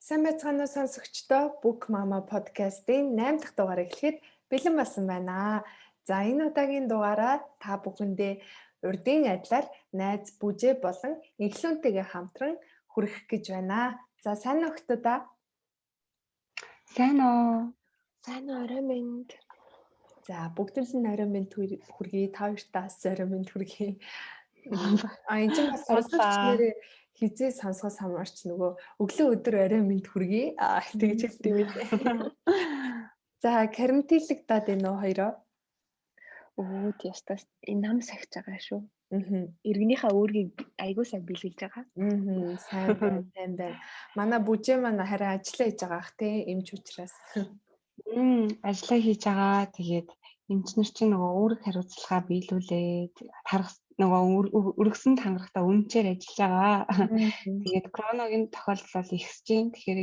Сайн байцгаана уу сонсогчдоо Book Mama podcast-ийн 8 дахь дугаар эхлэхэд бэлэн болсон байна. За энэ удаагийн дугаараа та бүхэндээ урдын адилаар найз бүжээ болон эхлүүнтэйгээ хамтран хүргэх гэж байна. За сайн уу охтуудаа? Сайн уу? Сайн уу орой минь. За бүгд л орой минь хүргэе. Та хоёртаас орой минь хүргэе. Энэ ч бас сонсогч нэрээ хизээ сонсгоос хамаарч нөгөө өглөө өдөр орой минь хүргэе. Тэгж хэлдэг юм лээ. За карантинлагдаад байна уу хоёроо? Өө ястас энэ нам сахиж байгаа шүү. Аа. Иргэнийхээ өөргийг айгуу сайн бэлгэлж байгаа. Сайн байна, сайн байна. Манай бүжээ маань харин ажиллаа хийж байгаа ах тий, эмч учраас. Ажиллаа хийж байгаа. Тэгээд эмч нар чинь нөгөө үүрэг хариуцлагаа биелүүлээд нөгөө өргөсөнд хангалттай үнэхээр ажиллаж байгаа. Тэгээд коронавигийн тохиолдол бол ихсэж байна. Тэгэхээр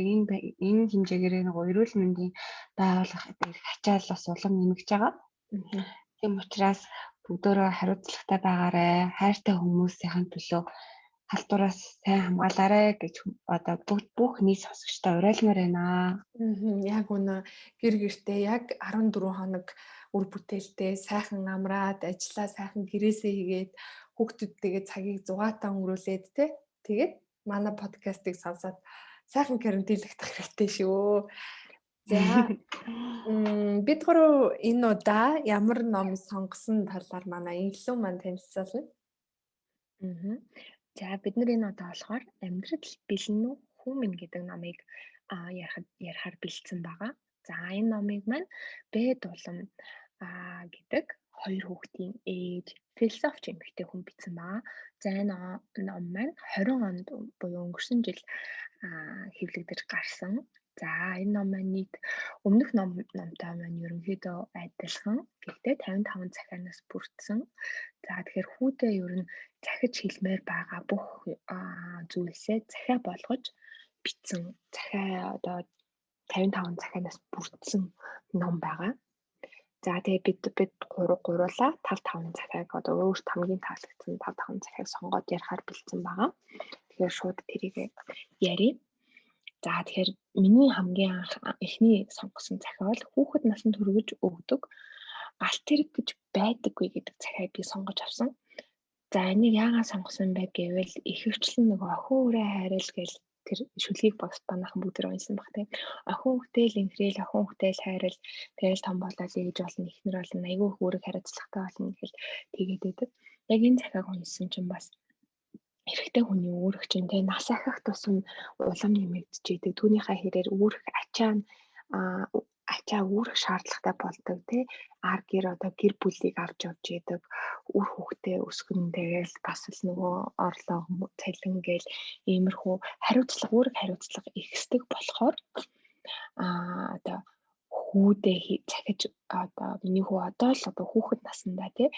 энэ хэмжээгээр нөгөө эрүүл мэндийн байгууллага дээрх ачаал бас улам нэмэгдэж байгаа. Тийм учраас бүгдөө хариуцлагатай байгаарай. Хайртай хүмүүсийн төлөө халдвараас сайн хамгаалаарай гэж одоо бүх нийт сонсогчтой уриалмаар байна. Яг үнэ гэр гэртээ яг 14 хоног үр бүтээлтэй сайхан амраад ажиллаа сайхан гэрээсээ хийгээд хүүхдүүдтэйгээ цагийг зугаатаа өнгөрүүлээд те. Тэгээд манай подкастыг сонсоод сайхан карантинлагдах хэрэгтэй шүү. За бид гурав энэ удаа ямар ном сонгосон талаар манай эхлэн маань танилцуулна. За бид нар энэ удаа болохоор амьдрал бэлэн үү хүмүн гэдэг номыг ярихаар бэлдсэн байгаа. За энэ номыг маань Бэд улам гэдэг хоёр хүүхдийн ээж философч эмэгтэй хүн бичсэн байгаа. За энэ ном маань 20 онд буюу өнгөрсөн жил хэвлэгдэж гарсан. За энэ ном маань нийт өмнөх номтой маань ерөнхийдөө адилхан. Гэхдээ 55 захианаас бүрдсэн. За тэгэхээр хүүдээ ер нь захиж хэлмээр байгаа бүх зүйлсээ захиа болгож бичсэн. Захиа одоо 55 захианаас бүрдсэн ном байгаа. За тэгээ бид гуруулаа 5 захиаг одоо өөрт хамгийн таалагдсан 5 захиаг сонгоод ярихаар бэлдсэн байгаа. Тэгэхээр шууд тэрийг ярив. За тэгэхээр миний хамгийн эхний сонгосон захиа бол хүүхэд насанд хүргэж өгдөг галт тэрэг гэж байдаггүй гэдэг захиаг би сонгож авсан. За энийг яагаад сонгосон бэ гэвэл ихэвчлэн нөгөө охин үрээ хайрал гэж тэр шүлгийг банаахан бүгд оньсон баг тийм. Охин хүүхдэл инхрээл, охин хүүхдэл хайрал тэгэл том болоод ээж болно, эхнэр болно, айгүй их үүрэг хариуцлагатай болно гэл тэгээд байдаг. Яг энэ захиаг оньсон чинь бас эрэгтэй хүний үүрэг чинь тэгээ нас ахих тусам улам нэмэгдэж идэг. Түүнийхээ хэрээр үүрэг ачаа үүрэг шаардлагатай болдог тий. Гэр одоо гэр бүлийг авч явж идэг. Үр хүүхдээ өсгөн тэгэл бас л нөгөө орлого цалин гээл иймэрхүү үүрэг хариуцлага ихсдэг болохоор одоо хүүдээ захиж одоо миний хүү одоо л одоо хүүхэд наснда тий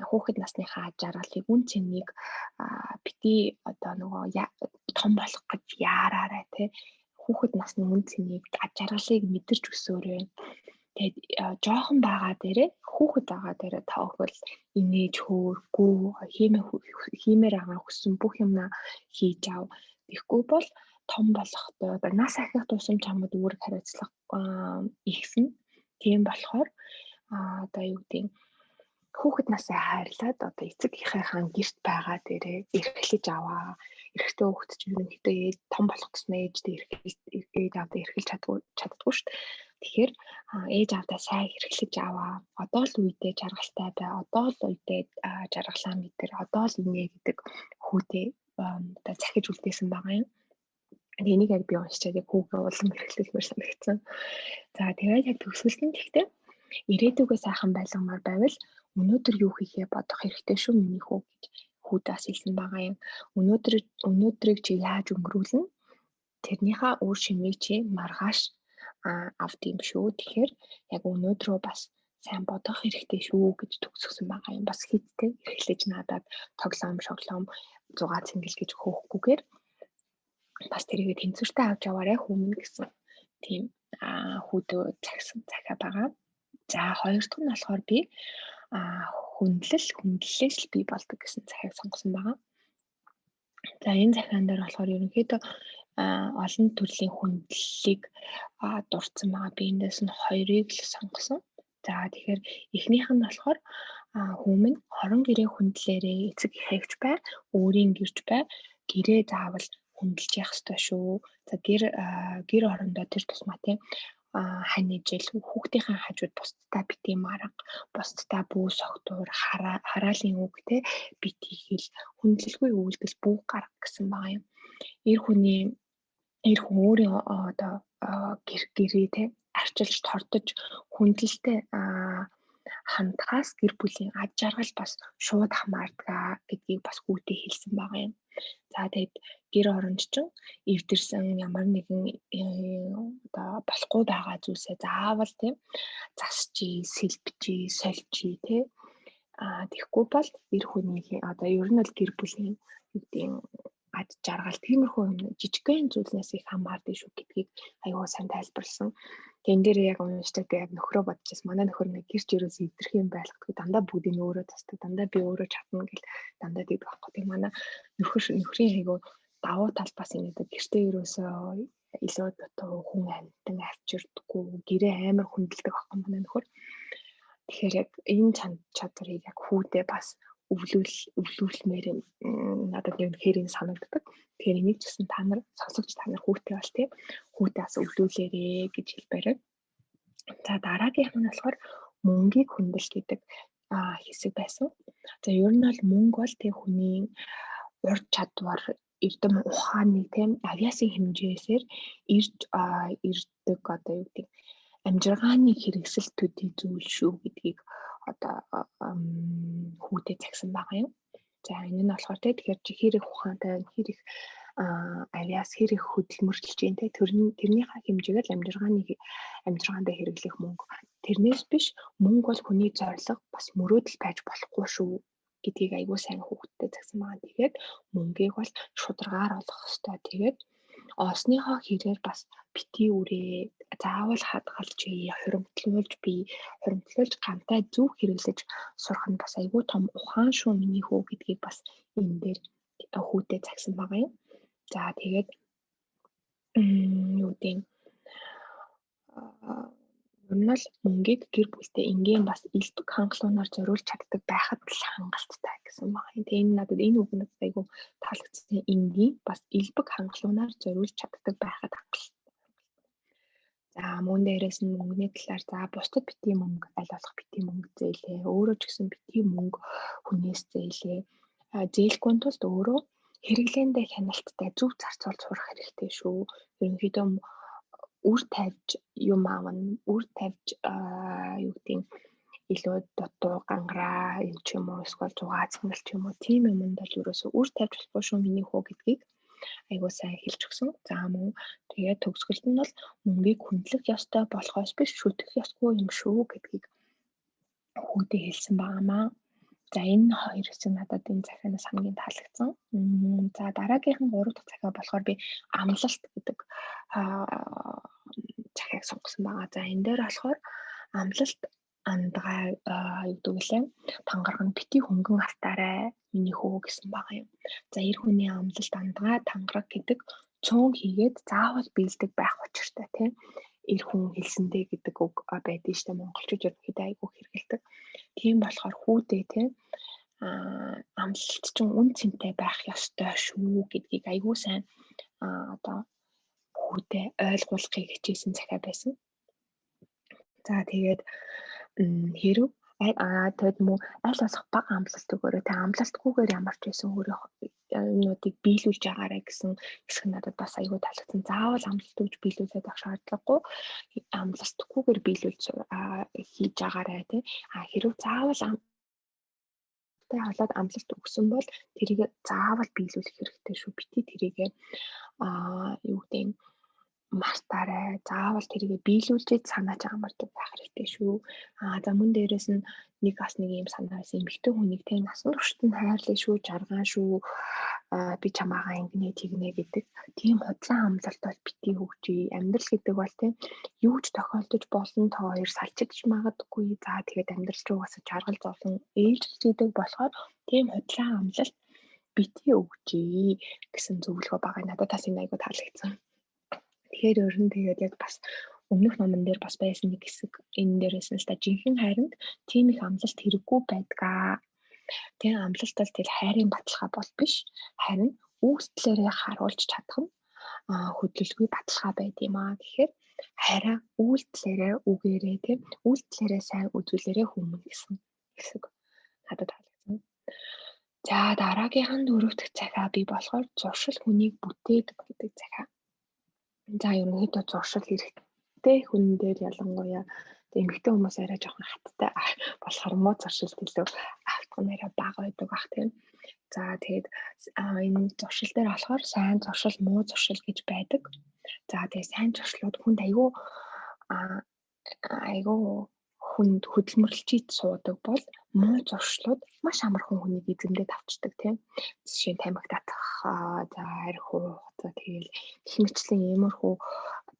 хүүхэд насныхаа жаргалыг үн цэнийг бити одоо нөгөө том болох гэж яараарай тий хүүхэд насны үн цэнийг жаргалыг мэдэрч өсөөрэй. Тэгээд жоохон байгаа дээрээ хүүхэд байгаа дээрээ тавхвал инээж хөөргөө хиймээр байгаа хүссэн бүх юмнаа хийж ав. Тэгэхгүй бол том болохдоо одоо нас ахих тусам чамд үүрэг хариуцлага ихсэн. Тийм болохоор одоо юу гэдэг хүүхэд насаа хайрлаад одоо эцэг эхийнхээ гэрт байгаа дээрээ эрхлэж аваа. Эрэгтэй хүүхэд чинь ерөнхийдөө том болох тусмаа ээж аавдаа эрхэлж чаддаггүй шүү дээ. Тэгэхээр ээж аавдаа сайн эрхлэж аваа. Одоо л үедээ жаргалтай бай. Одоо л үедээ жаргалаа мэдэр. Одоо л инээ гэдэг хүүдээ одоо захиж үлдээсэн байгаа юм. Энийг яг би уншчаад яг хүүгээ улам эрхлүүлмээр санагдсан. За тэгээд яг төгсгөлт нь гэхдээ ирээдүгөө сайхан байлгамаар байвал өнөөдөр юу хийхээ бодох хэрэгтэй шүү миний хүү гэж хүүдээс хэлсэн байгаа юм. Өнөөдрийг чи яаж өнгөрүүлнэ? Тэрнийхээ үр шимийг чи маргааш авд юм шүү. Тэгэхээр яг өнөөдрөө бас сайн бодох хэрэгтэй шүү гэж төгсгсөн байгаа юм. Бас хиттэй эрхлэж надад тоглоом, шоглоом, зугаа цэнгэл гэж хөөхгүйгээр бас тэрийг тэнцвэртэй авч яваарай хүмүүн гэсэн тийм хүүдөө цагсан захиа байгаа. За хоёр дахь нь болохоор би хүндлэлээс л бий болдог гэсэн захиаг сонгосон байгаа. За энэ захиан дээр болохоор ерөнхийдөө олон төрлийн хүндлэлийг дурдсан байгаа. Би эндээс нь 2-ыг л сонгосон. За тэгэхээр эхнийх нь болохоор хүмүн хорон гэрээ хүндлээрээ эцэг эхэгч бай, өөрийн гэрч бай, гэрээ заавал хүндэлж явах ёстой шүү. За гэр орондоо тэр тусмаа тийм хань ижил хүүхдийнхээ хажууд бусдаа битгий марга, бусдаа бүү согтуур, хараалын үг те битгий хэл хүндлэлгүй үйлдэл бүх гарга гэсэн байгаа юм. Эр хүн өөрийн одоо гэрээ те арчилж тордож хүндлэлтэй хандхаас гэр бүлийн аж аргал бас шууд хамаардаг гэдгийг бас хүүтэй хэлсэн байгаа юм. За тэгээд гэр оронд чинь эвдэрсэн ямар нэгэн одоо болохгүй байгаа зүйлсээ заавал тийм засчи, сэлбчи, сольчи тий тэгэхгүй бол эр хүний одоо ер нь бол гэр бүлийн үгдийн ад жаргал тиймэрхүү жижигхэн зүйлнээс их хамаардаг шүү гэдгийг аюул сайн тайлбарлсан. Тэн дээр яг уншдаг яг нөхрөө бодчихсон. Манай нөхөр нэг гэрч ерөөс идэрх юм байлгадаг. Дандаа бүгдийг өөрөө тасдаг. Дандаа би өөрөө чадна гэл дандаа тэгдэг байхгүй. Тэг манай нөхрийн аягүй давуу тал бас ингэдэг. Гэртээ ерөөсөө илүү дутуу хүн амьтан авчирдаггүй. Гэрээ амар хүндэлдэг байхгүй манай нөхөр. Тэгэхээр яг энэ чадварыг яг хүүдээ бас өвлүүлмээр надад нэг хэрэг санагддаг. Тэгэхээр энийг ч гэсэн та нар сонсогч та нар хүүтэй бол тийм хүүтэй бас өвлүүлээрээ гэж хэлбэрээ. За дараагийнх нь болохоор мөнгийг хүндэл гэдэг хэсэг байсан. За ер нь бол мөнгө бол тийм хүний урд чадвар, эрдэм ухааны тийм авиасын хэмжээсээр ирдэг одоо юу гэдэг амжиргааны хэрэгсэлтүүдийн зүйл шүү гэдгийг одоо хүүтэй загсан байгаа юм. За энэ нь болохоор тэгэхээр чи хэрэг ухаантай, хэрэг авиас хэрэг хөдөлмөрлөж जैन те тэрний хэмжээгээр л амжиргаандаа хэрэглэх мөнгө. Тэрнээс биш мөнгө бол хүний зорилго бас мөрөөдөл байж болохгүй шүү гэдгийг аягүй сайн хүүхдэд загсан байгаа. Тэгээд мөнгийг бол шударгаар олох ёстой. Тэгээд осныхоо хэрээр бас бити үрээ заавал хадгалж хуримтлуулж гамтай зөв хэрэглэж сурах нь бас аягүй том ухаан шүү миний хүү гэдгийг бас энэ дээр хүүтэй загсан байгаа юм. За тэгээд юу гэдэг нь мөнгийг гэр бүлтэй ингийн бас элбэг хангалуунаар зориулж чаддаг байхад л хангалттай гэсэн байна. Тэгээ энэ надад энэ үг надад айгүй таалагдсан. Ингийн бас элбэг хангалуунаар зориулж чаддаг байхад хангалттай. За мөн дээрээс нь мөнгөний талаар за бусдад битгий мөнгө аль болох битгий мөнгө зээлээ. Өөрөө ч гэсэн битгий мөнгө хүнээс зээлээ. Зээлгүй тулд өөрөө хэрэглээндээ хяналттай зөв зарцуулж сурах хэрэгтэй шүү. Ерөнхийдөө үр тавьж юм аавна, үр тавьж юу гэдэг илүү дутуу гангараа юм ч юм уу эсвэл зугаацнал ч юм уу тийм юмд л ерөөсөө үр тавьж болохгүй шүү миний хөө гэдгийг айгуу сайн хэлж өгсөн. За мөн тэгээд төгсгөлд нь бол мөнгийг хүндлэх ёстой болохоос биш шүтэх ёсгүй юм шүү гэдгийг хүүтэй хэлсэн байнамаа. За энэ хоёр хэсэг надад энэ захианаас хамгийн таалагдсан. За дараагийнх нь 3 дахь захиа болохоор би амлалт гэдэг захиаг сонгосон байгаа. За энэ дээр болохоор амлалт андгаа юу гэдэг вэ? Тангараг нь бити хөнгөн автаарай миний хөө гэсэн байгаа юм. За эр хүний амлалт андгаа тангараг гэдэг цөөн хийгээд заавал биелдэг байх учиртай тийм эр хүн хэлсэндээ гэдэг үг байдаг шүү дээ. Монголчууд ерөнхийдөө айгүй хэрэгэлдэг. Тийм болохоор хүүтэй тийм амлалт чинь үн цэнтэй байх ёстой шүү гэдгийг айгүй сайн одоо хүүтэй ойлгуулахыг хичээсэн захиа байсан. За тэгээд хэрв тэгэд мөн аль болох бага амлалт өгөөрэй. Тэ амлалтгүйгээр ямар ч байсан өөрийнхнүүдийг биелүүлж байгаарай гэсэн хэсэг надад бас аягүй таалагдсан. Заавал амлалт өгж биелүүлээд авах шаардлагагүй. Амлалтгүйгээр биелүүлж хийж байгаарай тий. Хэрв заавал халаад амлалт өгсөн бол тэрийг заавал биелүүлэх хэрэгтэй шүү. Бити тэрийг юу гэдэг мартаарай. Заавал тэрийг биелүүлж санаа чамардаг байх хэрэгтэй шүү. За мөн дээрээс нь нэг юм санаа байсан. Эмэгтэй хүнийг тийм насан туршид нь хайрлаа шүү, жарган шүү. Би чамаагаа ингэнэ тэгнэ гэдэг. Тийм худлаа амлалт бол бити хөгжиж. Амьдрал гэдэг бол тийм юу ч тохиолдож болно. Та хоёр салчиж магадгүй. За тэгээд амьдрал руу бас жаргал зовлон ээлжилж идэг болохоор тийм худлаа амлалт бити өгчээ гэсэн зөвлөгөө байгаа. Надад бас энэ айгуу таалагдсан. Тэгэхээр ер нь тэгээд яг бас өмнөх номон дээр бас байсан нэг хэсэг энэ дээрээс нь л та жинхэнэ хайранд тийм их амлалт хэрэггүй байдгаа. Тэгээ амлалт бол тэр хайрын баталгаа бол биш. Харин үйлдэлээрээ харуулж чадах нь хөдөлгөөний баталгаа байд юм аа. Тэгэхээр хайраа үйлдэлээрээ үгээрээ тийм үйлдэлээрээ сайн үзүүлээрээ хүмүүн гэсэн хэсэг надад таалагдсан. За дараагийнх нь 4 дахь захиа бий болохоор зуршил хүнийг бүтээдэг гэдэг захиа. За ерөнхийдөө зуршил хэрэгтэй хүн дээр ялангуяа эмэгтэй хүмүүс арай жоохон хаттай болохоор муу зуршилт илүү автах нь арай бага байдаг бах тийм. За тэгээд энэ зуршил дээр болохоор сайн зуршил, муу зуршил гэж байдаг. За тэгээд сайн зуршлууд хүнд айгүй хүнд хөдөлмөрлөж суудаг бол муу зуршлууд маш амархан хүнийг эзэмдээд авчдаг тийм. Жишээ нь тамхи татах, за арх уух, за тэгэл гэх мэтлэн иймэрхүү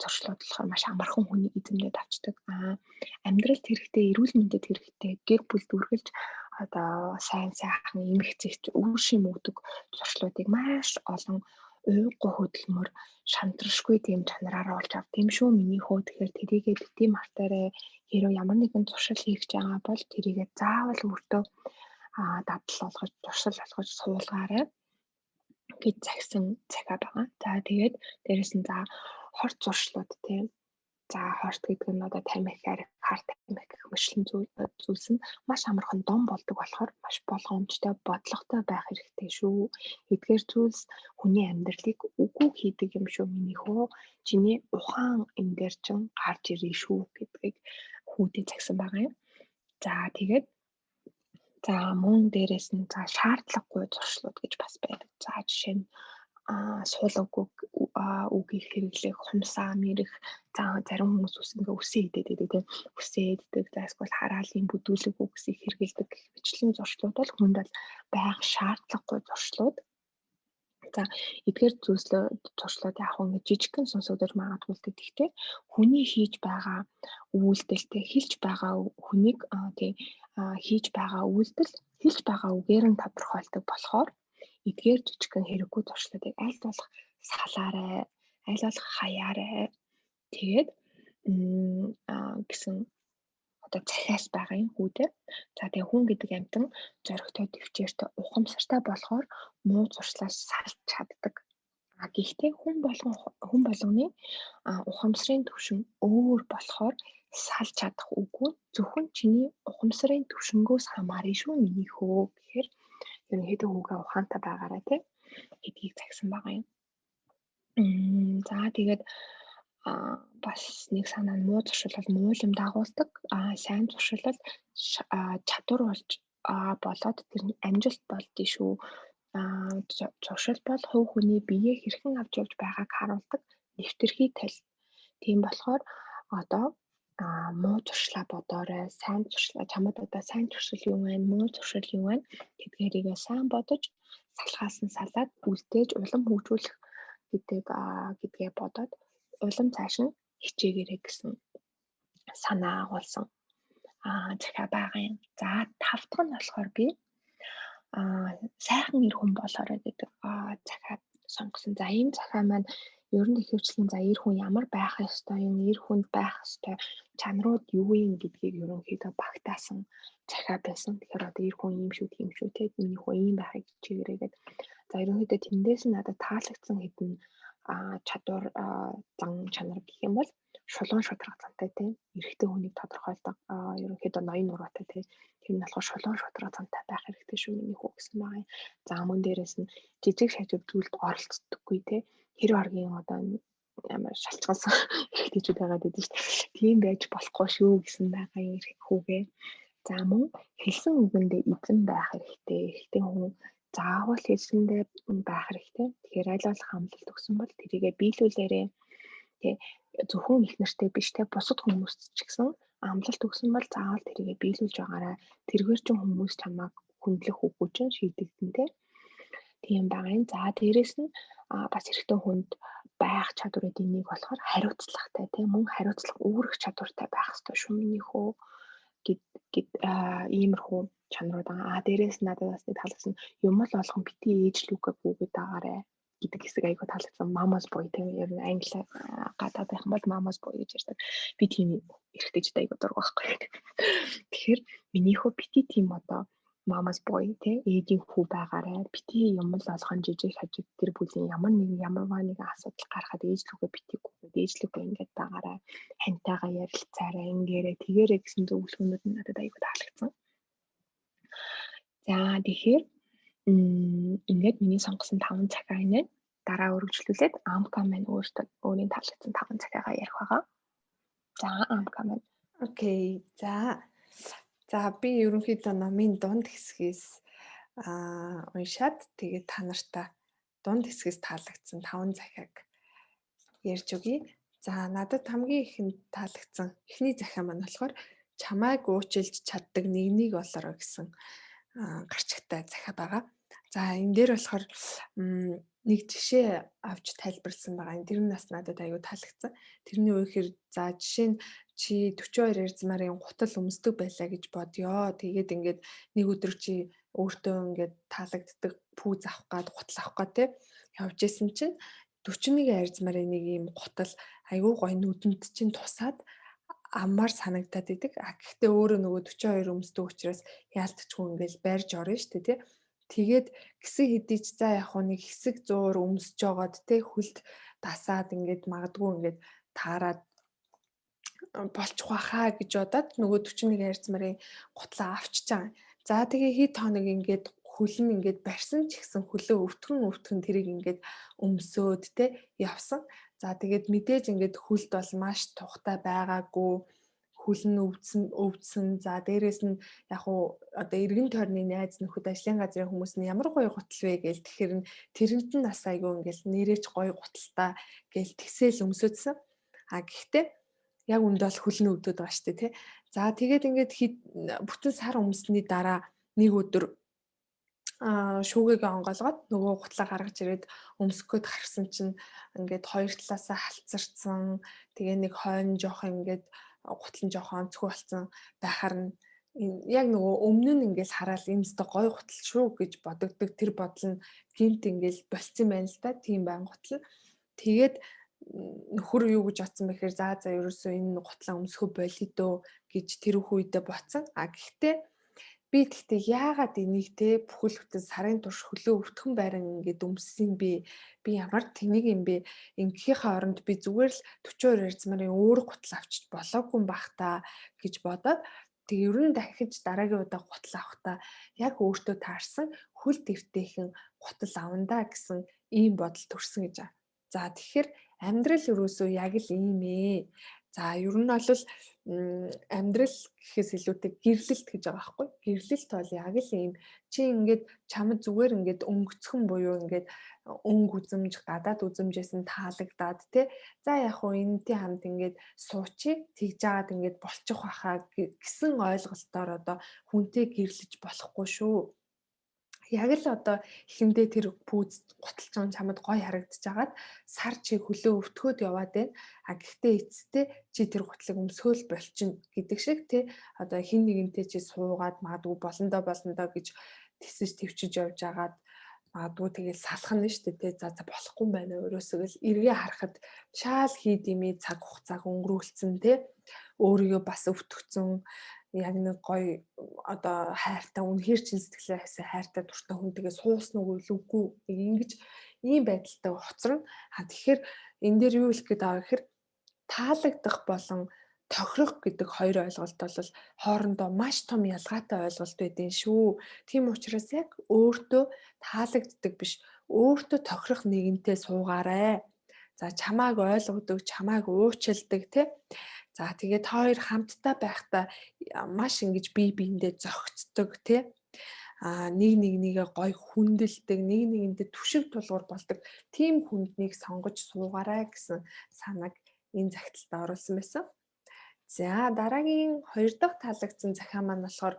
зуршлууд болохоор маш амархан хүнийг эзэмдээд авчдаг. Амьдралд хэрэгтэй, эрүүл мэндэд хэрэгтэй, гэр бүл дүргэлж одоо сайн сайхан эмх зэгч үр шим өгдөг зуршлуудыг маш олон уйггүй хөдөлмөр шантрашгүй тийм чанараар олж авт юм шүү миний хөө. Тэгэхээр тэрийгээ бити мартаарэ хэрэв ямар нэгэн зуршил хийх гэж байгаа бол тэрийгээ заавал өөртөө дадал олгож зуршил олгож суулгаарай гэж загсан захиа байгаа. За тэгээд дээрэс нь за хорт зуршлууд тийм. За хорт гэдэг нь одоо тамхи, хар тамхи гэх мэтлэн зүйлс нь маш амархан дом болдог болохоор маш болгоомжтой, бодлоготой байх хэрэгтэй шүү. Эдгээр зүйлс хүний амьдралыг үгүй хийдэг юм шүү миний хөө. Чиний ухаан энэ дээр чин гарч ирнэ шүү гэдгийг хүүдээ загсан байгаа юм. За тэгээд за мөн дээрэс нь за шаардлагагүй зуршлууд гэж бас байдаг. За жишээ нь суулгагүй үгийг хэрэглэх, хумсаа мэрэх, за зарим хүмүүс үсээ идэдэг тийм. Үсээ иддэг, за эсвэл хараалын бүдүүлэг үгсийг хэрэглэдэг гэх мэтлэн зуршлууд бол хүнд бол байх шаардлагагүй зуршлууд. За эдгээр зуршлууд яг хөө жижигхэн сонсогдож магадгүй л гэхдээ хүний хийж байгаа үйлдэлтэй хэлж байгаа хүнийг хийж байгаа үйлдэл хэлж байгаа үгээр нь тодорхойлдог болохоор эдгээр жижигхэн хэрэггүй зуршлуудыг аль болох салаарай, аль болох хаяарай. Тэгээд гэсэн одоо захиас байгаа юм хүүдээ. За тэгээ хүн гэдэг амьтан зоригтой, төвчээртэй, ухамсартай болохоор муу зуршлаас салж чаддаг. Гэхдээ хүн болгоны ухамсарын түвшин өөр болохоор салж чадах үгүй зөвхөн чиний ухамсарын түвшингөөс хамаарна шүү миний хөө гэхээр ерөнхийдөө хүүгээ ухаантай байгаарай тийм гэдгийг загсан байгаа юм. За тэгээд бас нэг санаа нь муу зуршил бол муу юм дагуулдаг. Сайн зуршил бол чадвар болж болоод тэр нь амжилт болдгий шүү. Зуршил бол хувь хүний биеэ хэрхэн авч явж байгааг харуулдаг нэвтэрхий тал. Тийм болохоор одоо муу зуршлаа бодоорой, сайн зуршлаа чамд одоо сайн зуршил юу вэ, муу зуршил юу вэ гэдгээрээ сайн бодож салхаас нь салаад үлдээж улам хөгжүүлэх гэдгээ бодоод улам цааш нь хичээгээрэй гэсэн санаа агуулсан захиа байгаа юм. За 5 дахь нь болохоор би сайхан эр хүн болоорой гэдэг захиад сонгосон. За ийм захиа маань ер нь ихэвчлэн за эр хүн ямар байх ёстой юм, эр хүнд байх ёстой чанарууд юу юм гэдгийг ерөнхийдөө багтаасан захиа байсан. Тэгэхээр одоо эр хүн ийм шүү, тийм шүү, тийм миний хөө ийм байхыг хичээгээрэй гэдэг. За ерөнхийдөө тэндээс нь надад таалагдсан хэдэн чадвар зан чанар гэх юм бол шулуун шударга зантай тийм эрэгтэй хүнийг тодорхойлдог ерөнхийдөө ноён нуруутай тийм тэр нь болохоор шулуун шударга зантай байх хэрэгтэй шүү миний хөө гэсэн байгаа юм. За мөн дээрээс нь жижиг шажиг зүйлд оролцдоггүй тийм хэр оргийн одоо ямар шалчгансан эрэгтэйчүүд байгаад байдаг шүү дээ. Тийм байж болохгүй шүү гэсэн байгаа юм хүүгээ. За мөн хэлсэн үгэндээ эзэн байх хэрэгтэй. Эрэгтэй хүн заавал хэлсэндээ байх хэрэгтэй. Тэгэхээр аль болох амлалт өгсөн бол тэрийгэ биелүүлээрээ тий зөвхөн их нартэй биш те бусад хүмүүст ч гэсэн амлалт өгсөн бол заавал тэрийгэ биелүүлж байгаарай. Тэргээр чин хүмүүс чамайг хүндлэх үгүй чин шийдэгдэн те. Тийм байгаа юм. За дээрэс нь бас эрэгтэй хүнд байх чадваруудын нэг болохоор хариуцлагатай тийм мөн хариуцлага үүрэх чадвартай байх хэрэгтэй шүү миний хөө. иймэрхүү чанарууд байгаа. Дээрээс надад бас нэг таалагдсан юм л болгон бити ээжлүүгээ гүгээд байгаарэ гэдэг хэсэг айгүй таалагдсан. Mama's boy тийм ер нь англи гадаад байх юм бол mama's boy гэж ярьдаг. Би тийм эргэжтэй айгүй дург байхгүй. Тэгэхээр минийхөө бити тийм одоо mama's boy тийм ээжийн хүү байгаарэ. Бити юм л болгон жижиг хажиг гэр бүлийн ямарваа нэг асуудал гарахад ээжлүүгээ бити гүгээд ээжлүүгээ ингэж байгаарэ. Хантайгаа ярилцаарай, ингээрэй, тэгээрэй гэсэн зөвлөгөөнүүд нь надад айгүй таалагдсан. За тэгэхээр ингээд миний сонгосон 5 захиа энэ дараа үргэлжлүүлээд Амка маань өөрийн таалагдсан 5 захиагаа ярих байгаа. За Амка маань. Окей. За би ерөнхийдөө номын дунд хэсгээс уншаад тэгээд та нартай дунд хэсгээс таалагдсан 5 захиаг ярьж өгье. За надад хамгийн ихэнд таалагдсан эхний захиа маань болохоор чамайг уучлж чаддаг нэг болороо гэсэн гарчигтай захиа байгаа. За энэ дээр болохоор нэг жишээ авч тайлбарласан байгаа. Тэр нь бас надад аюу таалагдсан. Тэрний үехээр за жишээ нь чи 42 эрзмарын гутал өмсдөг байлаа гэж бодё. Тэгээд ингээд нэг өдөр чи өөртөө ингээд таалагддаг пүүз авах гад гутал авах гад те явж исэн чинь 41 эрзмарын нэг юм гутал аюу гой нүдэнд чинь тусаад аммаар санагдаад идэг. Гэхдээ өөрөө нөгөө 42 өмсдөг учраас яалтчгүй ингээд байрж орно шүү дээ тий. Тэгээд гисэн хэдий ч за яг нэг хэсэг зуур өмсөж жогоод те хүлд дасаад ингээд магадгүй ингээд таарад болчих واخаа гэж бодоод нөгөө 41 эрзмарын гутлаа авчиж байгаа. За тэгээ хэд хоног ингээд хөлн ингээд барьсан ч гэсэн хөлөө өвтгөн тэрийг ингээд өмсөөд те явсан. За тэгээд мэдээж ингээд хөлд бол маш тухтай байгаагүй. Хүлэн өвдсөн. За дээрэс нь яг уу одоо эргэн тойрны найз нөхөд ажлын газрын хүмүүс нь ямар гоё гутал вэ гээл тэгэхээр тэрэнд нь бас айгүй ингээл нэрэж гоё гуталтай гээл тэгсэл өмсөдсөн. Гэхдээ яг үндэ бол хүлэн өвдөд байгаа шүү дээ тий. За тэгээд ингээд бүтэн сар өмсөний дараа нэг өдөр шүүгээгээ онгоолгоод нөгөө гутлаа гаргаж ирээд өмсөх гээд харсан чинь ингээд хоёр талаасаа халцарсан. Тэгээ нэг хойно жоох ингээд гутал нь жоохон онцгой болсон байхаар нь яг нөгөө өмнө нь ингээл хараад энэ өстө гой гутал шүү гэж бодогддог тэр бодол нь гинт ингээл болцсон байна л да. Тийм байн гутал. Тэгээд нөхөр юу гэж бодсон бэхээр за ерөөсөө энэ гутлаа өмсөхө болидөө гэж тэр үедээ ботсон. Гэхдээ би яагаад энийг те бүхэл бүтэн сарын турш хөлөө өвтгөн байран ингээд өмссөн би ямар тэнийг юм бэ? Ингээхээ оронд би зүгээр л 42 эрзмарын өөр гутал авчиж болоогүй юм бах та гэж бодоод тэг ер нь дахиж дараагийн удаа гутал авахдаа яг өөртөө таарсан хөл дэвтэйхэн гутал авандаа гэсэн ийм бодол төрсөн гэж байна. За тэгэхээр амьдрал ерөөсөө яг л ийм ээ. За ер нь бол амьдрал гэхээс илүүтэй гэрлэлт гэж байгаа байхгүй. Гэрлэлт бол яг л ийм чи ингээд чамд зүгээр ингээд өнгөцхөн буюу ингээд өнгө үзэмж гадаад үзэмжээс нь таалагдаад те. За яг уу энэтэй хамт ингээд суучи тэгж жагаад ингээд болчих واخаа гэсэн ойлголтоор одоо хүнтэй гэрлэж болохгүй шүү. Яг л одоо ихэндээ тэр пүүз гуталчин чамд гой харагдчихагаад сар чи хөлөө өвтгөөд яваад байна. Гэхдээ эцэстээ чи тэр гутлыг өмсгөөл болчин гэдэг шиг тий одоо хин нэгэнтэй чи суугаад магадгүй болондоо гэж тисэж твчиж явж агаад магадгүй тэгэл салах нь шүү дээ тий за болохгүй юм байна. Өөрөөсөө л эргээ харахад шаал хийд имий цаг хугацааг өнгөрүүлсэн тий өөрийгөө бас өвтгцэн яг нэг гоё одоо хайртай үнэхээр чин сэтгэлээ хайсан хайртай дуртай хүнтэйгээ суусан уу үгүй ингэж ийм байдалтай хоцорно. Тэгэхээр энэ дээр юу хэлэх гээд байгаа гэхээр таалагдах болон тохирох гэдэг хоёр ойлголт бол хоорондоо маш том ялгаатай ойлголт байдэн шүү. Тийм учраас яг өөртөө таалагддаг биш өөртөө тохирох нэгэнтэй суугаарай. За чамааг ойлгодог, чамааг уучилдаг тий. За тэгээд хоёр хамтдаа байхдаа маш ингэж бие биендээ зохицдог тий. Нэгээ гой хүндэлдэг, нэгэндээ түшиг тулгуур болдог тийм хүнднийг сонгож суугаарай гэсэн санааг энэ загталтад оруулсан байсан. За дараагийн хоёр дахь таалагдсан захиа маань болохоор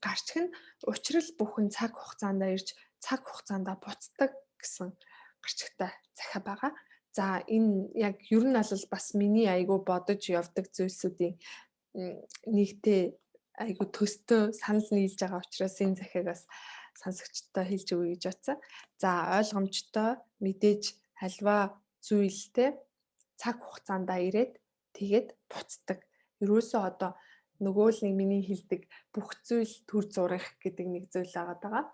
гарчиг нь учрал бүхэн цаг хугацаанд ирж цаг хугацаанд буцдаг гэсэн гарчигтай захиа байгаа. За энэ яг ер нь бол бас миний айгу бодож явдаг зүйлсүүдийн нэгтэй айгу төстөө санал нийлж байгаа учраас энэ захиаг бас сонсогчдод хэлж өгье гэж бодсон. За ойлгомжтой мэдээж альва зүйлтэй цаг хугацаанд ирээд тэгээд буцдаг. Ерөөсөө одоо нөгөө л нэг миний хэлдэг бүх зүйл төр зурах гэдэг нэг зүйл байгаа.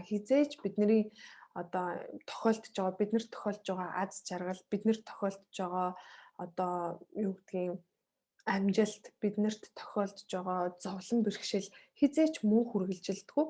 Хизээж бидний одоо тохиолдож байгаа биднэрт тохиолдож байгаа аз жаргал биднэрт тохиолдож байгаа одоо юу гэдгийг амжилт биднэрт тохиолдож байгаа зовлон бэрхшээл хизээч мөн хүргэлжилдэггүй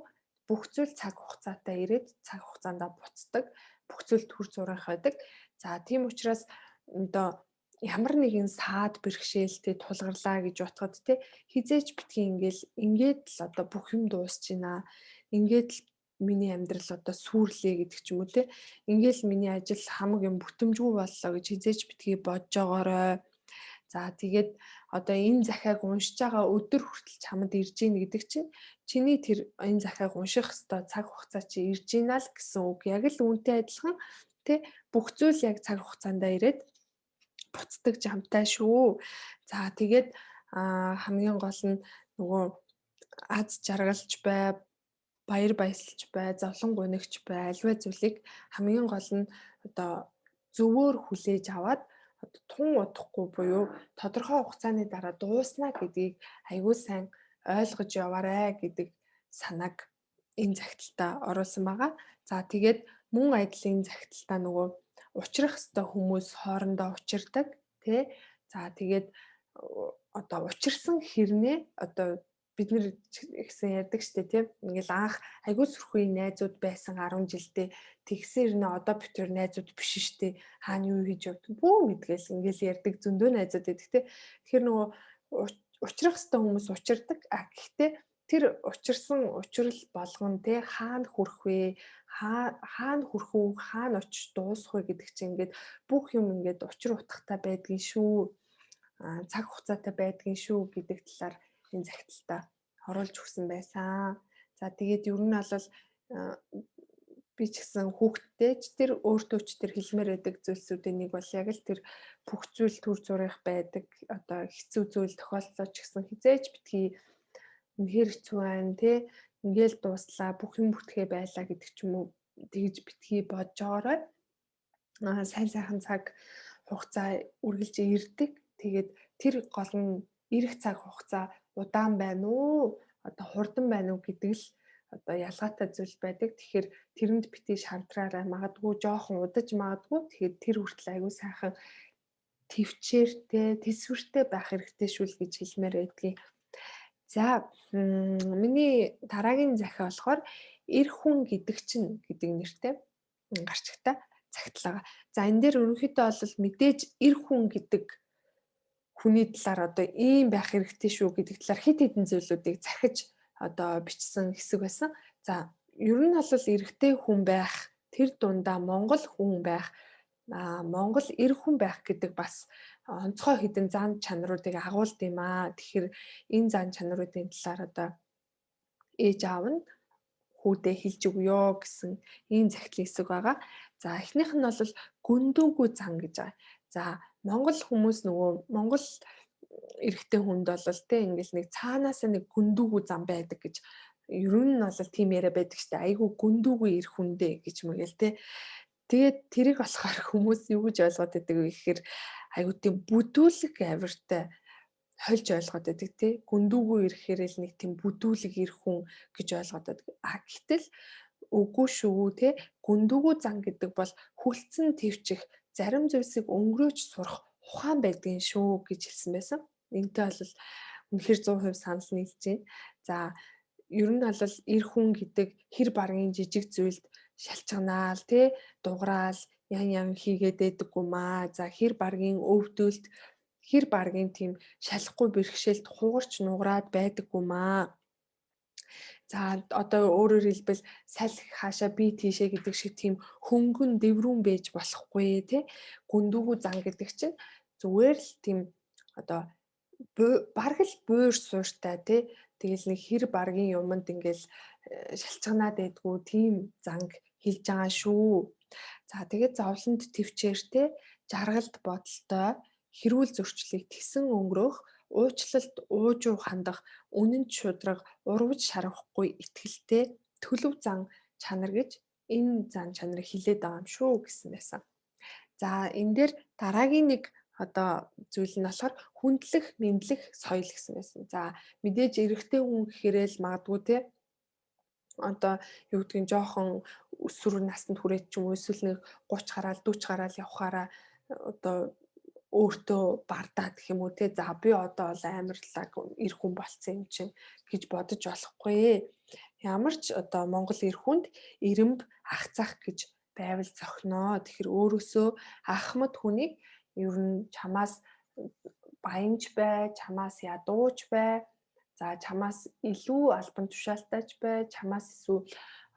бүх зүйл цаг хугацаатай ирээд цаг хугацаанд буцдаг бүх зүйл төр зурах байдаг. За тийм учраас одоо ямар нэгэн саад бэрхшээлтэй тулгарлаа гэж бодоход те хизээч битгий ингээд л одоо бүх юм дуусч байна. Ингээд л миний амьдрал одоо сүрлээ гэдэг ч юм уу те. Ингээд л миний ажил хамаг юм бүтэмжгүй боллоо гэж хизээч битгий бодож байгаарай. За тэгээд одоо энэ захиаг уншиж байгаа өдөр хүртэл чамд ирж гин гэдэг чинь чиний тэр энэ захиаг унших ёстой цаг хугацаа чи ирж гинэ л гэсэн үг. Яг л үүнтэй адилхан тэ бүх зүйл яг цаг хугацаанд ирээд буцдаг жамтай шүү. За тэгээд хамгийн гол нь нөгөө аз жаргалж бай, баяр баясгалж бай, зовлон гунигч бай, альва зүйлийг хамгийн гол нь одоо зөвөөр хүлээж аваад тун удахгүй буюу тодорхой хугацааны дараа дууснаа гэдгийг аягүй сайн ойлгож яваарэ гэдэг санааг энэ загталтаа оруулсан байгаа. За тэгээд мөн адил энэ загталтаа нөгөө учрах ёстой хүмүүс хоорондоо учирдаг тий. За тэгээд одоо учирсан хэрнээ одоо бид нэр ихсэн ярьдаг штэ тий. Ингээл анх аягүй сүрхүй найзууд байсан 10 жилдээ тэгсэн хэрнээ одоо бид тэр найзууд биш штэ. Хаана юу хийж явдаг бүү гэдгээс ингээл ярьдаг зөндөө найзууд байдаг тий. Тэгэхээр нөгөө учрах ёстой хүмүүс учирдаг. Гэхдээ тэр учирсан учрал болгон тий хаана хүрэх вэ? Хаана хүрэх үү? Хаана очиж дуусах вэ гэдэг чинь ингээд бүх юм ингээд учир утгатай байдгийн шүү. Цаг хугацаатай байдгийн шүү гэдэг талаар энэ загталтаа оруулж өгсөн байсан. За тэгээд ер нь бол би ч гэсэн хүүхдтэйч тэр өөртөө ч тэр хэлмээр байдаг зүйлсүүдийн нэг бол яг л тэр бүх зүйл төр зурах байдаг. Одоо хэцүү зүйл тохиолдлоо ч гэсэн хизээж битгий үнэхээр хэцүү байна тий. Ингээл дууслаа бүх юм бүтгэ байлаа гэдэг ч юм уу тэгж битгий бодож байгаарай. Сайн сайхан цаг хугацаа үргэлж ирдэг. Тэгээд тэр гол нь ирэх цаг хугацаа удаан байна уу? Одоо хурдан байна уу гэдэг л одоо ялгаатай зүйл байдаг. Тэгэхээр тэрэнд битгий шантраарай. Магадгүй жоохон удаж магадгүй. Тэгээд тэр хүртэл аягүй сайхан төвчээртэй, тэсвэртэй байх хэрэгтэй шүү л гэж хэлмээр байдгийг. За миний дараагийн захиа болохоор эр хүн гэдэг чинь гэдэг нэртэй гарчигтай загтлаа. За энэ дээр ерөнхийдөө бол мэдээж эр хүн гэдэг хүний талаар одоо ийм байх хэрэгтэй шүү гэдэг талаар хэд хэдэн зүйлүүдийг захиж одоо бичсэн хэсэг байсан. За ер нь бол эрэгтэй хүн байх, тэр дундаа монгол хүн байх, монгол эр хүн байх гэдэг бас онцгой хэдэн зан чанаруудыг агуулд юм аа. Тэгэхээр энэ зан чанаруудын талаар одоо ээж аав нь хүүдээ хэлж өгөө гэсэн ийм захидлын хэсэг байгаа. За эхнийх нь бол гүндүүгүү зан гэж байгаа. За монгол хүмүүс нөгөө монгол эрэгтэй хүнд бол тэ ингээл нэг цаанаас нэг гүндүүгүү зан байдаг гэж ер нь бол тийм яриа байдаг штэ. Айгу гүндүүгүү эр хүндээ гэж мэгэл тэ. Тэгээд тэрийг болохоор хүмүүс юу гэж ойлгоод байдаг вэ гэхээр айгу тийм бүдүүлэг авиртай хольж ойлгоод байдаг тий. Гүндүүгүү ирэхээр л нэг тийм бүдүүлэг эр хүн гэж ойлгоод байдаг. Гэтэл үгүй шүү тий. Гүндүүгүү зан гэдэг бол хүлцэн твчих зарим зүйлсийг өнгөрөөж сурах ухаан байдгийн шүү гэж хэлсэн байсан. Энэтэй бол үнэхээр 100% санал нийлж байна. За ер нь бол эр хүн гэдэг хэр баргийн жижиг зүйлд шалчганаал тий дуграал ян хийгээд байдаггүй маа. За хэр баргийн өвдөлт хэр баргийн тийм шалахгүй бэрхшээлд хугарч нугараад байдаггүй маа. За одоо өөрөөр хэлбэл салхи хаашаа би тийшээ гэдэг шиг тийм хөнгөн дэврүүн байж болохгүй тий. Гүндүүгүү зан гэдэг чинь зүгээр л тийм одоо бараг л буур сууртай тий. Тэгэл нэг хэр баргийн юмд ингээл шалчганаад байдгүй тийм занг хэлж байгаа шүү. За тэгээд зовлонд твчээртэй жаргалд бодолтой хэрүүл зөрчлийг тэсэн өнгөрөх уучлалт уужуу хандах, үнэн шударга, урвж шарвахгүй итгэлтэй төлөв зан чанар гэж энэ зан чанарыг хилээд байгаа юм шүү гэсэн байсан. За энэ дээр дараагийн нэг одоо зүйл нь болохоор хүндлэх, мэдлэх соёл гэсэн байсан. За мэдээж эрэгтэй хүн гэхээрээ л магадгүй те одоо юу гэдгийг жоохон өсвөр наснд хүрээд ч юм уу эсвэл нэг 30 гараал 40 гараал явхаараа одоо өөртөө бардаад гэх юм уу те за би одоо бол амарлаг эр хүн болцсон юм чинь гэж бодож болохгүй. Ямар ч одоо Монгол эр хүнд эрэмб ах зах гэж байвал зохиноо. Тэгэхээр өөрөөсөө ахмад хүнийг ер нь чамаас баянж бай, чамаас ядууч бай. За чамаас илүү албан тушаалтайч бай, чамаас эсвэл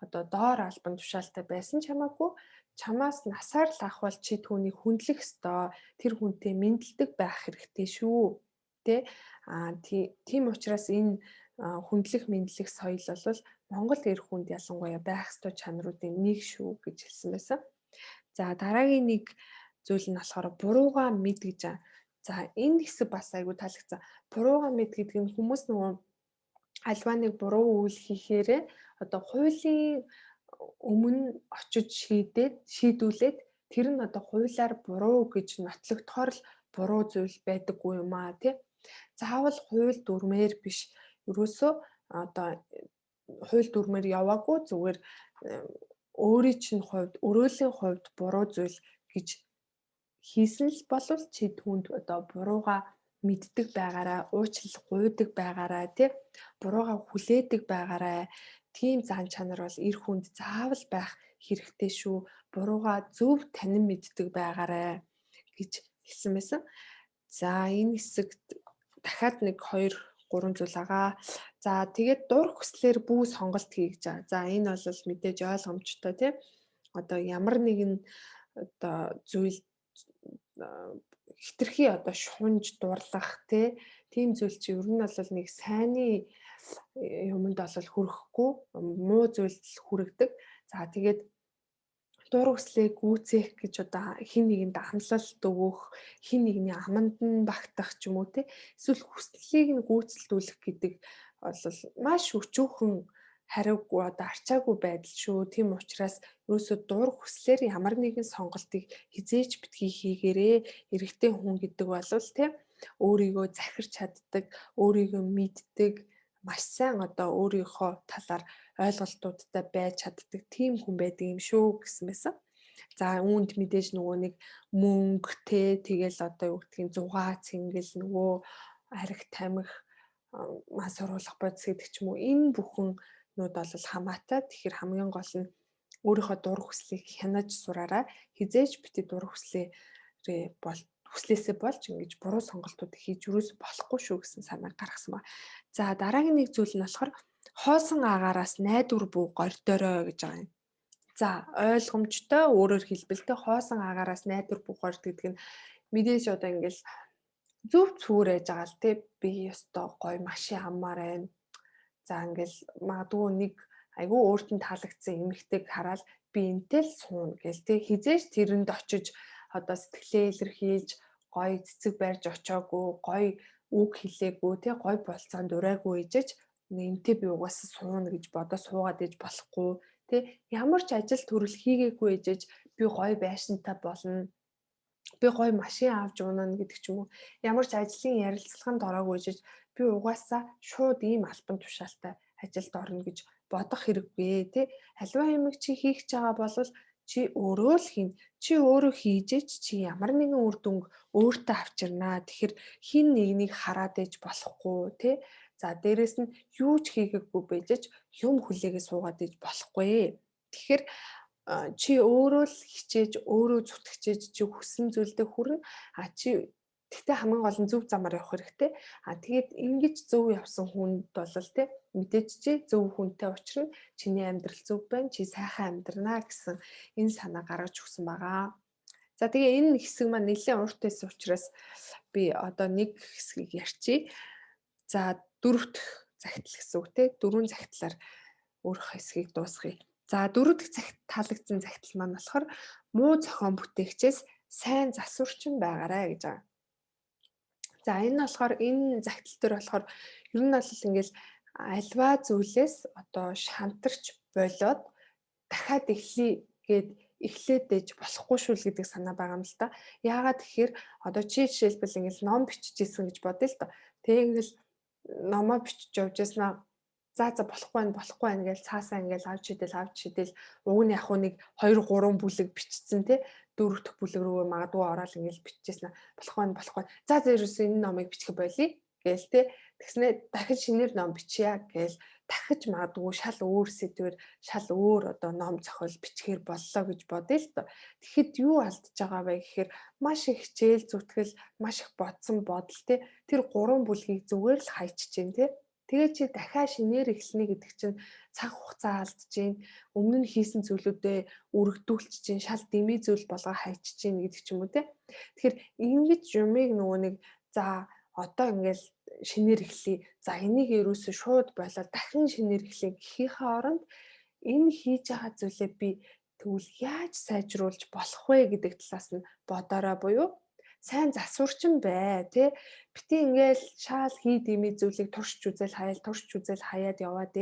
одоо доор албан тушаалтай байсан ч хамаагүй чамаас насаар л ах бол чи түүнийг хүндлэх ёстой. Тэр хүнтэй мэдлэг байх хэрэгтэй шүү. Тэ? Тийм учраас энэ хүндлэх мэдлэх соёл бол Монгол эр хүнд ялангуяа байх ёстой чанаруудын нэг шүү гэж хэлсэн байсан. За дараагийн нэг зүйл нь болохоор бурууга мэд гэж байгаа. За энэ хэсэг бас айгүй таалагдсан. Бурууга мэд гэдэг нь хүмүүс нөгөө альва нэг буруу үйл хийхээрээ одоо хуулийн өмнө очиж шийдүүлээд тэр нь одоо хуулиар буруу гэж нотлогдохоор л буруу зүйл байдаггүй юм аа тий. Заавал хууль дүрмээр биш. Ерөөсөө одоо хууль дүрмээр яваагүй зүгээр өөрийн чинь хувьд өрөөлийн хувьд буруу зүйл гэж хийсэн л болвол чи түүнд одоо бурууга мэддэг байгаараа, уучлал гуйдаг байгаараа, тий бурууга хүлээдэг байгаараа. Тийм зан чанар бол эр хүнд заавал байх хэрэгтэй шүү. Бурууга зөв танин мэддэг байгаарай гэж хэлсэн байсан. За энэ хэсэгт дахиад нэг 2-3 зүйл байгаа. За тэгээд дур хүслээр бүү сонголт хий гэж байгаа. За энэ бол мэдээж ойлгомжтой тий. Одоо ямар нэгэн одоо зүйл хитрхи одоо шунж дурлах тийм зүйл чи ер нь бол нэг сайнны юмд бол хүрэхгүй муу зүйлд хүрэгдэг. За тэгээд дур хүслээ гүйцээх гэж одоо хин нэгэнд амлалт өгөх, хин нэгний аманд нь багтах ч юм уу эсвэл хүслийг нь гүйцэлдүүлэх гэдэг бол маш өчүүхэн хариугүй одоо арчаагүй байдал шүү. Тийм учраас ерөөсөө дур хүслээр ямар нэгэн сонголтыг хизээч битгий хийгээрээ. Эрэгтэй хүн гэдэг бол өөрийгөө захирч чаддаг, өөрийгөө мэддэг, маш сайн одоо өөрийнхөө талаар ойлголтуудтай байж чаддаг тийм хүн байдаг юм шүү гэсэн байсан. За үүнд мэдээж нөгөө нэг мөнгө тэгэл одоо юу гэдгийг зугаа цэнгэл нөгөө ариг тамхи мас оруулах бодис гэдэг ч юм уу энэ бүхэн нүүд бол хамаатай. Тэгэхээр хамгийн гол нь өөрийнхөө дур хүслийг хянаж сураараа хизээж бити дур хүслээсээ болж ингэж буруу сонголтууд хийж юус болохгүй шүү гэсэн санааг гаргасан ба. За дараагийн нэг зүйл нь болохоор хоосон агаараас найдвар бүү гордорой гэж байгаа юм. За ойлгомжтой өөрөөр хэлбэлтэй хоосон агаараас найдвар бүү горд гэдэг нь мэдээж одоо ингээл зөв цүүрэж байгаа л би ёстой гой машин аммаар байна. За ингээл магадгүй нэг айгүй өөрт нь таалагдсан эмэгтэйг хараад би энтэй л сууна гэл хизээж тэрэнд очиж одоо сэтгэлээ илэрхийлж гой цэцэг барьж очоогүй гой үг хэлээгүй гой болцоонд урайгүй ижиж энтэй би угаасаа сууна гэж бодож суугаад иж болохгүй ямар ч ажил төрөл хийгээгүй ижиж би гой байшинтай болно. Би гой машин авч унана гэдэг ч юм уу. Ямар ч ажлын ярилцлаганд ороогүй ижиж би угаасаа шууд ийм албан тушаалтай ажилд орно гэж бодох хэрэггүй аливаа юмыг чи хийх гэж байгаа бол чи өөрөө л хийн. Чи өөрөө хийжээч чи ямар нэгэн үр дүнг өөртөө авчирнаа. Тэгэхээр хин нэгнийг хараад ээж болохгүй За дээрэс нь юу ч хийгээгүй байжж юм хүлээгээ суугаад ээж болохгүй. Тэгэхээр чи өөрөө л хичээж өөрөө зүтгэжээж чи хүссэн зүйлдээ хүрнэ. Чи тэгтээ хамгийн гол нь зөв замаар явах хэрэгтэй. Тэгээд ингэж зөв явсан хүнд бол мэдээж чи зөв хүнтэй уулзрна. Чиний амьдрал зөв байна. Чи сайхан амьдрнаа гэсэн энэ санаа гаргаж өгсөн байгаа. За тэгээ энэ хэсэг маань нэлээд урт байсан учраас би одоо нэг хэсгийг ярьчих. За дөрөвт загтал гэсэн үг дөрвөн загтлаар өөрөх хэсгийг дуусгая. За дөрөв дэх цагт таалагдсан загтал маань болохоор муу зохион бүтээгчээс сайн засварчин байгаарай гэж байгаа. За энэ болохоор энэ загтал дээр болохоор ер нь бол ингээл альва зүйлээс одоо шантарч болоод дахиад эхлэе гэд эхлээд ээж болохгүй шүү л гэдэг санаа байгаа юм л та. Яагаад тэгэхээр одоо чи жишээлбэл ингээл ном бичижсэн гэж бодъё л доо. Тэгээ ингээл номоо бичиж явж яснаа за болохгүй байна гэж цаасаа ингээл авч идэл уг нь яг нэг 2 3 бүлэг бичсэн те 4 дахь бүлэг рүү магадгүй ороод ингээл бичижсэн болохгүй. За ерөөсөө энэ номыг бичих болъё гээл те тэгснэ дахиж шинээр ном бичье гээл дахиж магадгүй шал өөр сэдвэр шал өөр одоо ном зохиол бичгээр боллоо гэж бодъё л доо. Тэгэхэд юу алдаж байгаа вэ гэхээр маш их хичээл зүтгэл маш их бодсон бодол те тэр 3 бүлгийг зүгээр л хайчиж जैन те. Тэгээ чи дахиад шинээр эхлэнэ гэдэг чинь цаг хугацаа алдж जैन. Өмнө нь хийсэн зүйлүүдээ үргэлдүүлж जैन, шал дэмий зүйл болгоо хайчиж जैन гэдэг ч юм уу те. Тэгэхээр ингэж юмыг нөгөө нэг за одоо ингээл шинээр эхлэе. За энийг ерөөсөө шууд болоод дахин шинээр эхлэе гэхийнхээ оронд энэ хийж байгаа зүйлээ би тэгвэл яаж сайжруулж болох вэ гэдэг талаас нь бодорой буюу сайн засварчин бай тий. Бити ингээл шаал хий дэмий зүйлийг туршиж үзэл хаяад яваад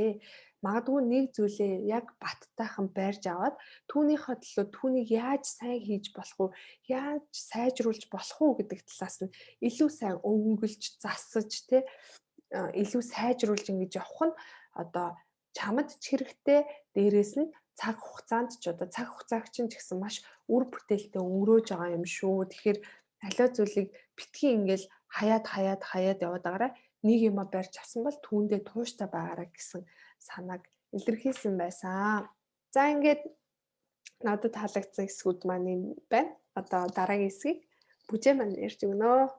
магадгүй нэг зүйлээ яг баттайхан байрж аваад түүнийхээ төлөө түүнийг яаж сайн хийж болох вэ? Яаж сайжруулж болох вэ гэдэг талаас нь илүү сайн өнгөлж засаж тий илүү сайжруулж ингэж явах нь одоо чамд ч хэрэгтэй дээрээс нь цаг хугацаанд ч одоо цаг хугацааг чинь ч гэсэн маш үр бүтээлтэй өнгөрөөж байгаа юм шүү. Тэгэхээр аливаа зүйлийг битгий ингээл хаяад яваад байгаараа нэг юма барьж авсан бол түүндээ тууштай байгаараа гэсэн санааг илэрхийлсэн байсан. За ингээд надад таалагдсан хэсгүүд маань юм байна. Одоо дараагийн хэсгийг бүжээ маань ярьж өгнө.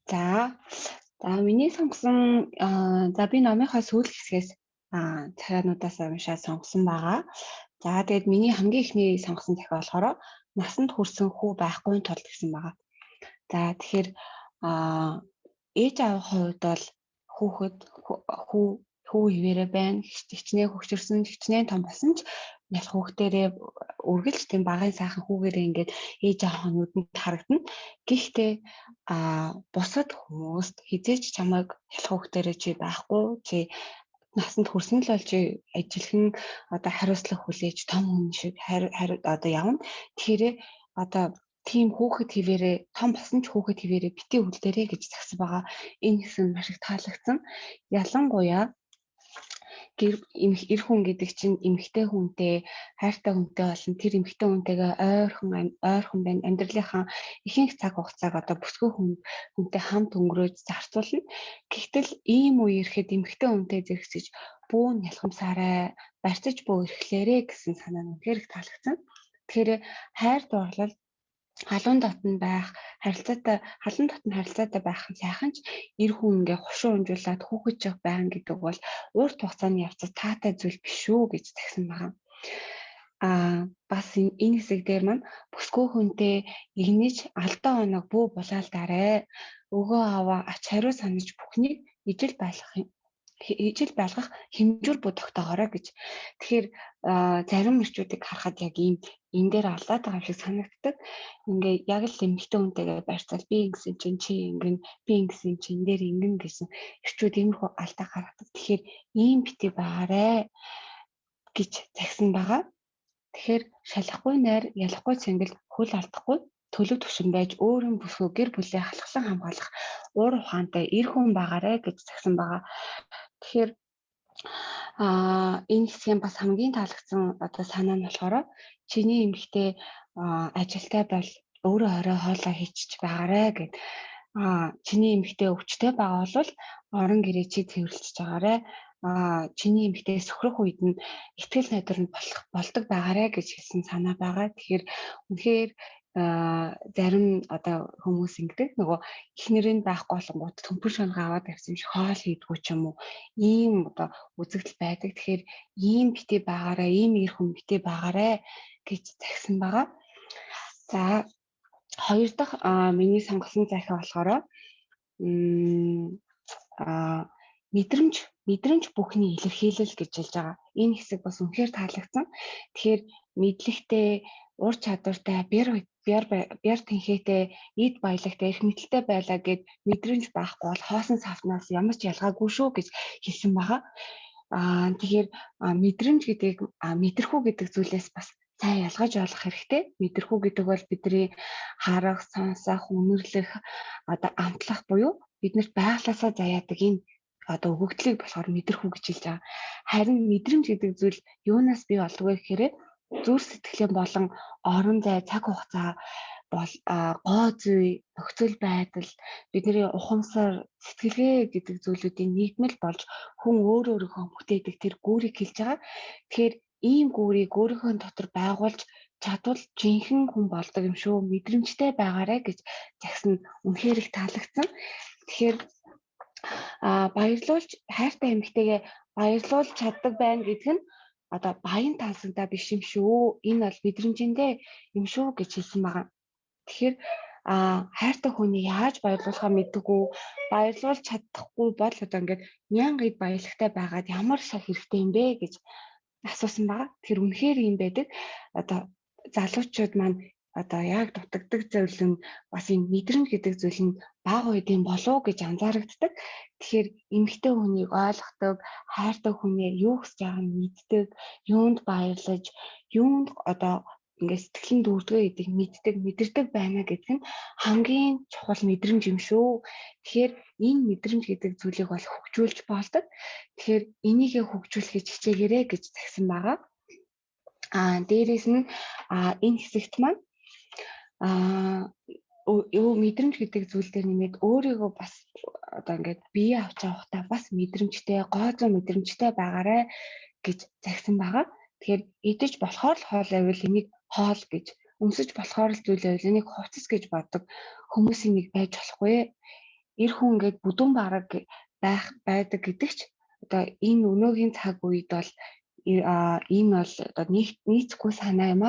За миний сонгосон би номынхаа сүүл хэсгээс цагаануудаас уншаад сонгосон байгаа. За тэгээд миний хамгийн ихний сонгосон захиа болохоор насанд хүрсэн хүү байхгүй тул гэсэн байгаа. За тэгэхээр ээж аавын хувьд бол хүү хിവэрэ байна. Хичнээн хөгжирсэн, хичнээн том болсон ч нас хүүхдэрээ үргэлж тийм багын сайхан хүүгээрээ ингээд ээж аавын нүдэнд харагдана. Гэхдээ бусад хүмүүст хизээч чамайг ялах хүүхдэрээ чи байхгүй, чи насанд хүрсэн л бол чи ажилхан одоо хариуцлага хүлээж том хүн шиг одоо явна. Тэгэхээр одоо тийм хүүхэд хിവэрээ том болсон ч хүүхэд хിвэрээ бити үлдээрэй гэж загсан байгаа. Энэ хэсэг маш их таалагдсан. Ялангуяа эр хүн гэдэг чинь эмэгтэй хүнтэй, хайртай хүнтэй болсон тэр эмэгтэй хүнтэйгээ ойрхон байна. Амьдралынхаа ихэнх цаг хугацааг одоо бүсгүй хүнтэй хамт өнгөрөөж зарцуулна. Гэхдээ ийм үе ирэхэд эмэгтэй хүнтэй зэрэгцэж бүүн ялхамсаарай, барьцаж бүү ирэхлээрээ гэсэн санаа нь үнэхээр их таалагдсан. Тэгэхээр хайр дурлал халуун дотн байх, халуун дотн харилцаатай байх нь сайхан ч эр хүн ингээ хушуу унжуулаад хүүхэд жиг байна гэдэг бол урт хугацааны явцад таатай зүйл биш шүү гэж загсан байна. Бас энэ хэсэг дээр маань бүсгүй хүнтэй игнэж алдаа оног бүү булаалдаарэ. Өгөө аваа ач хариу санаж бүхнийг ижил байлгах хэмжүүр бүү тогтоогоорой гэж. Тэгэхээр зарим эрчүүдийг харахад яг энэ дээр алдаад байгаа шиг санагддаг. Ингээ яг л эмэгтэй хүнтэйгээ барьцаал би ингэсэн чинь чи ингэн, би ингэсэн чинь дээр ингэн гэсэн эрчүүд иймэрхүү алдаа гаргадаг. Тэгэхээр ийм бити байгаарэ гэж загсан байгаа. Тэгэхээр шалахгүй найр, ялахгүй цэнгэл хөл алдахгүй төлөв төвшин байж өөрийн бүсгүй гэр бүлээ халахлан хамгаалах уур ухаантай эр хүн байгаарэ гэж загсан байгаа. Тэгэхээр энэ хэсгийн бас хамгийн таалагдсан одоо санаа нь болохоор чиний эмэгтэй ажилтай бол өөрөө орой хоолоо хийчих байгаарэ гэд. Чиний эмэгтэй өвчтэй байгаа бол орон гэрээ чи цэвэрлэж байгаарэ. Чиний эмэгтэй сөхрөх үед нь ихтгэл найдвар нь болдог байгаарэ гэж хэлсэн санаа байгаа. Тэгэхээр үнэхээр зарим одоо хүмүүс ингэдэг нөгөө эхнэрийн байхгүй болонгууд төмпөр шангаа аваад авсан шиг хоол хийдгүү ч юм уу ийм одоо үзэгдэл байдаг. Тэгэхээр ийм бити байгаарэ, ийм эр хүн бити байгаарэ гэж загсан байгаа. За хоёр дахь миний сонгосон захиа болохоор мэдрэмж бүхний илэрхийлэл гэж хэлж байгаа. Энэ хэсэг бас үнэхээр таалагдсан. Тэгэхээр мэдлэгтэй ур чадвартай, бяр тэнхээтэй, эд баялагтай, эрх мэдэлтэй байлаа гэд мэдрэмж байхгүй бол хоосон савтнаас ямар ч ялгаагүй шүү гэж хэлсэн байгаа. Тэгэхээр мэдрэмж гэдэг мэдрэхүү гэдэг зүйлээс бас сайн ялгаж ойлгох хэрэгтэй. Мэдрэхүү гэдэг бол бидний харах, сонсох, үнэрлэх, одоо амтлах буюу биднэрт байглаасаа заяадаг энэ одоо өгөгдлийг болохоор мэдрэхүү гэж хэлж байгаа. Харин мэдрэмж гэдэг зүйл юунаас бий болов вэ гэхээр зүрх сэтгэлийн болон орон зай, цаг хугацаа бол гоо зүй, нөхцөл байдал, бидний ухамсар, сэтгэлгээ гэдэг зүйлүүдийн нийтмэл болж хүн өөрийнхөө бүтээдэг тэр гүүрийг хэлж байгаа. Тэгэхээр ийм гүүрийг өөрийнхөө дотор байгуулж чадвал жинхэнэ хүн болдог юм шүү. Мэдрэмжтэй байгаарэ гэж загсан үнэхээр их таалагдсан. Тэгэхээр баярлуулж хайртай эмэгтэйгээ баярлуулж чаддаг байна гэдэг нь одоо баян тансагдаа биш юм шүү. Энэ бол мэдрэмжэндээ юм шүү гэж хэлсэн байгаа. Тэгэхээр хайртай хүнийг яаж баярлуулахаа мэддэггүй, баярлуулж чадахгүй бол одоо ингээд нянга эд баялагтай байгаад ямар шах хэрэгтэй юм бэ гэж асуусан байгаа. Тэгэхээр үнэхээр юм байдаг. Одоо залуучууд маань одоо яг дутагддаг зүйл нь бас энэ мэдрэмж гэдэг зүйл нь бага үед юм болов гэж анзаарэгддэг. Тэгэхээр эмэгтэй хүнийг ойлгодог, хайртай хүнээ юу гэж байгааг нь мэддэг, юунд баярлаж, юунд одоо ингээд сэтгэлэн дүүрдгээ гэдэг мэддэг байна гэдэг нь хамгийн чухал мэдрэмж юм шүү. Тэгэхээр энэ мэдрэмж гэдэг зүйлийг бол хөгжүүлж болдог. Тэгэхээр энийгээ хөгжүүлэхийг хичээгээрэй гэж загсан байгаа. Дээрээс нь энэ хэсэгт маань мэдрэмж гэдэг зүйл дээр нэмээд өөрийгөө бас одоо ингээд бие авч явахдаа бас мэдрэмжтэй, гооцоо мэдрэмжтэй байгаарэ гэж загсан байгаа. Тэгэхээр идэж болохоор л хоол авил энийг хоол гэж, өмсөж болохоор л зүйл авил энийг хувцас гэж боддог хүмүүсийн нэг байж болохгүй. Эр хүн ингээд бүдүүн бараг байдаг гэдэг ч одоо энэ өнөөгийн цаг үед бол энэ бол одоо нийцэхгүй санаа юм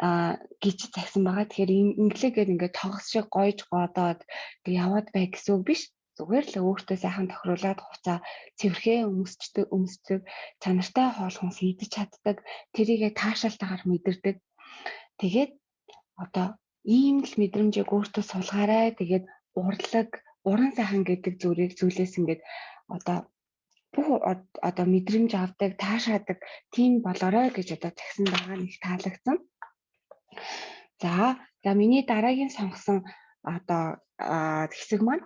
гэж загсан байгаа. Тэгэхээр инглигээр ингээд тогс шиг гойж годоод яваад бай гэсэн үг биш. Зүгээр л өөртөө сайхан тохируулаад хуцаа цэвэрхээ өмсдөг, чанартай хоол хүнс идэж чаддаг, тэрийгэ таашаалтайгаар мэдэрдэг. Тэгээд одоо ийм л мэдрэмжийг өөртөө сулгаарай. Тэгээд уран сайхан гэдэг зүйлээс ингээд одоо бүх одоо мэдрэмж авдаг, таашаадаг тийм болоорой гэж одоо загсан байгаа нэг таалагдсан. За миний дараагийн сонгосон одоо хэсэг маань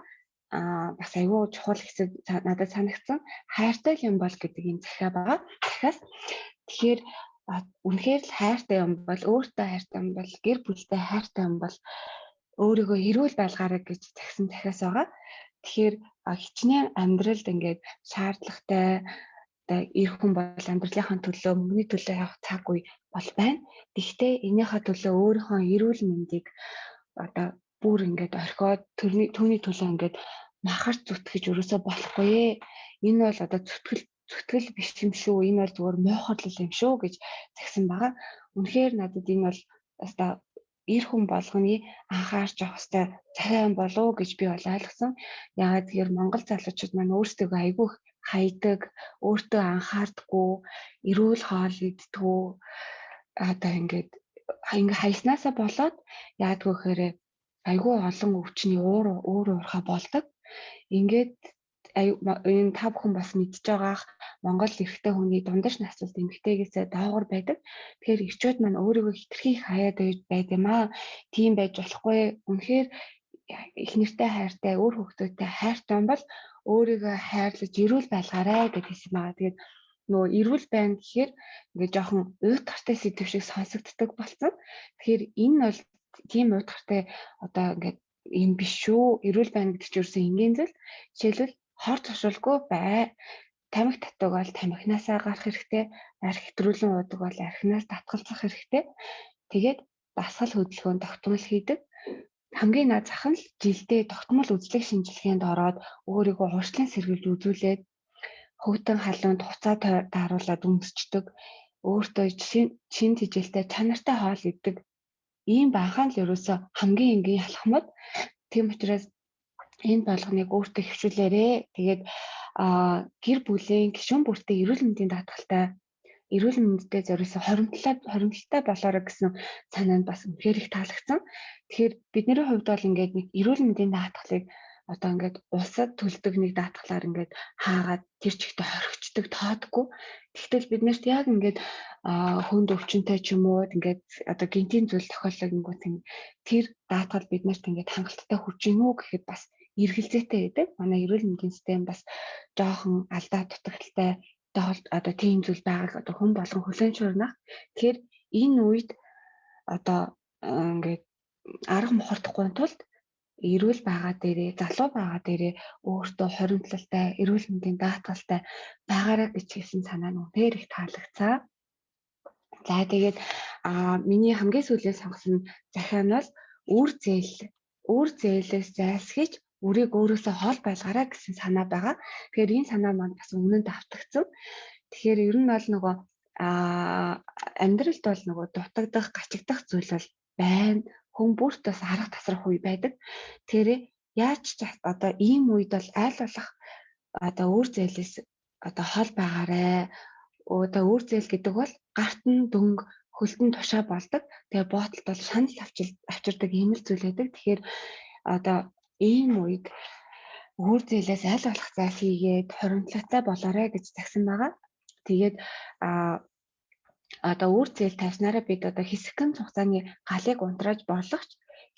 бас аюу чухал хэсэг надад санагдсан. Хайртай юм бол гэдэг энэ захиа байгаа. Тэгэхээр үнэхээр л хайртай юм бол, өөртөө хайртай юм бол, гэр бүлтэй хайртай юм бол өөрийгөө эрүүл байлгаарай гэж загсан захиас байгаа. Тэгэхээр хичнээн амьдралд ингээд шаардлагатай одоо эр хүн бол амьдралынхаа төлөө, мөнгөний төлөө явах цаг үе бол байна. Гэхдээ энийхээ төлөө өөрийнхөө эрүүл мэндийг одоо бүр ингээд орхиод түүний төлөө ингээд махарч зүтгэж өрөөсөө болохгүй. Энэ бол одоо зүтгэл биш юм шүү. Энэ бол зүгээр муухарлал юм шүү гэж загсан байгаа. Үнэхээр надад энэ бол одоо эр хүн болгоны анхаарч явах ёстой царай юм болов уу гэж би бол ойлгосон. Яагаад тэгэхээр Монгол залуучууд маань өөрсдөө айгүй хайдаг, өөртөө анхаардаггүй, эрүүл хоол иддэггүй одоо ингээд хайснаасаа болоод яадгүй гэхээр айгүй олон өвчний уурхай болдог. Ингээд энэ та бүхэн бас мэдж байгаах Монгол эрэгтэй хүний дундаж насжилт эмэгтэйгээсээ доогор байдаг. Тэгэхээр эрчүүд маань өөрийгөө хитрхи хаяад байд юм аа. Тийм байж болохгүй. Үнэхээр их нэртэй хайртай, өөр хүүхдүүдтэй хайртай юм бол өөрийгөө хайрлаж эрүүл байлгаарай гэдгийгсэн байгаа. Тэгээд нөгөө эрүүл байна гэхээр ингээд жоохон уйтгартай сэдв шиг сонсогддог болсон. Тэгэхээр энэ бол тийм уйтгартай одоо ингээд юм биш шүү. Эрүүл байна гэдэг чинь ерөөсөө энгийн зүйл. Жишээлбэл хор цошилгүй бай. Тамхи татдаг бол тамхинасаа гарах хэрэгтэй. Арх хэтрүүлэн уудаг бол архинаас татгалзах хэрэгтэй. Тэгээд дасгал хөдөлгөөнд тогтмол хийдэг. Хамгийн наад зах нь жилдээ тогтмол үзлэг шинжилгээнд ороод өөрийгөө урьдчилан сэргийлж үзүүлээд хөвгтөн халуунд хуцаа тааруулаад өмсчдөг. Өөртөө шин тэжээлтэй чанартай хоол иддэг. Ийм баахан л ерөөсөө хамгийн энгийн ялхмад. Тийм учраас энэ болгоныг өөртөө хөвчүүлээрээ. Тэгээд гэр бүлийн гишүүн бүртээ эрүүл мэндийн даатгалтай эрүүл мэндэд зориулсан хоримтлалтай болоорой гэсэн санаанд бас үнэхээр их таалагдсан. Тэгэхээр бидний хувьд бол ингээд нэг эрүүл мэндийн даатгалыг одоо ингээд улсад төлдөг нэг даатгалаар ингээд хаагаад тэр чигтээ хоригчдаг тоодгүй. Тэгтэл бид нарт яг ингээд хүнд өвчнөд ч юм уу ингээд одоо гинтийн зүйл тохиолдоггүйт тэр даатгал бид нарт ингээд хангалттай хүрч гин үү гэхэд бас эргэлзээтэй байдаг. Манай эрүүл мэндийн систем бас жоохон алдаа дутагдaltaй одоо тийм зүйл байгааг одоо хүн болгон хүлээн шуурнах. Тэгэхээр энэ үед одоо ингээд арга мухардахгүй тулд эрүүл байгаа дээрээ залуу байгаа дээрээ өөртөө хоримтлалтай эрүүл мэндийн даатгалтай байгаарай гэж хэлсэн санаа нь үнээр их таалагдсан. За тэгээд миний хамгийн сүүлийн сонгосон захиан нь бол үр зээлээс зайлсхийж үрийг өөрөөсөө хол байлгаарай гэсэн санаа байгаа. Тэгэхээр энэ санаа маань бас өмнө нь давтагдсан. Тэгэхээр ер нь бол нөгөө амьдралд бол нөгөө дутагдах, гачигдах зүйл бол байна. Хүн бүрт бас арга тасрах үе байдаг. Тэгэхээр яаж ч одоо ийм үед бол аль болох одоо үр зээлээс одоо хол байгаарай. Одоо үр зээл гэдэг бол гарт нь дөнгө, хөлд нь тушаа болдог. Тэгээ боотолд бол шанал авчирдаг ийм л зүйл байдаг. Тэгэхээр одоо ийм үед үр зээлээс аль болох зайлсхийгээд хоримтлалтай болоорой гэж загсан байгаа. Тэгээд одоо үр зээл тавьснараа бид одоо хэсэгэн хугацааны галыг унтрааж борлогч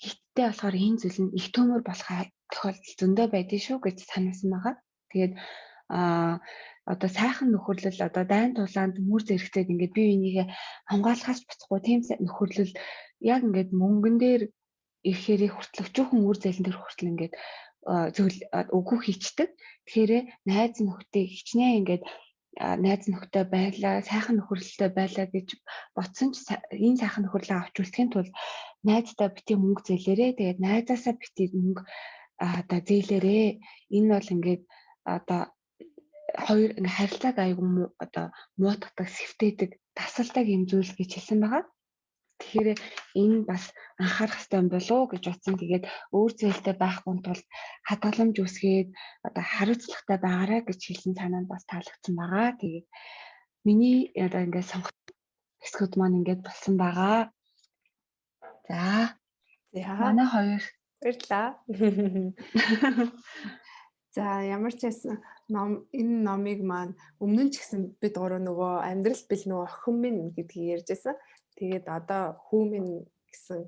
хиттэй болохоор энэ зүйл нь их төмөр болох тохиолдол зөндөө байдгийн шүү гэж санаасан байгаа. Тэгээд одоо сайхан нөхөрлөл одоо дайн тулаанд мөр зэрэгцээд ингээд бие бинийгээ хамгаалахаас буцахгүй тийм нөхөрлөл яг ингээд мөнгөн дээр ирэхээр хүртэл өчүүхэн үр зээлэн дээр хүртэл ингээд зөвл үгүй хийчдэг. Тэгэхээр найз нөхдөй хичнээн ингээд найз нөхдөй байлаа, сайхан нөхөрлөлтэй байлаа гэж ботсон ч энэ сайхан нөхөрлөлөө авч үлдэхийн тулд найздаа бити мөнгө зээлээрээ. Тэгээд найзаасаа бити мөнгө одоо зээлээрээ. Энэ бол ингээд одоо хоёр ингээ харилцааг аягүй одоо муутгадаг, сэвтээдэг, тасалдаг юм зүйл гэж хэлсэн байгаа. Тэгэхээр энэ бас анхаарах хэрэгтэй юм болов уу гэж бодсон. Тэгээд өөр зээлтэй байхгүй тул хадгаламж үсгээд одоо хариуцлагатай байгаарай гэж хэлсэн санаа нь бас таалагдсан байгаа. Тэгээд миний одоо ингээд сонгох хэсгүүд маань ингээд болсон байгаа. За манай хоёр баярлаа. За ямар ч байсан энэ номыг маань өмнө нь ч гэсэн бид гурав нөгөө амьдрал бил нөгөө охин минь гэдгийг ярьжсэн. Тэгээд одоо хүү минь гэсэн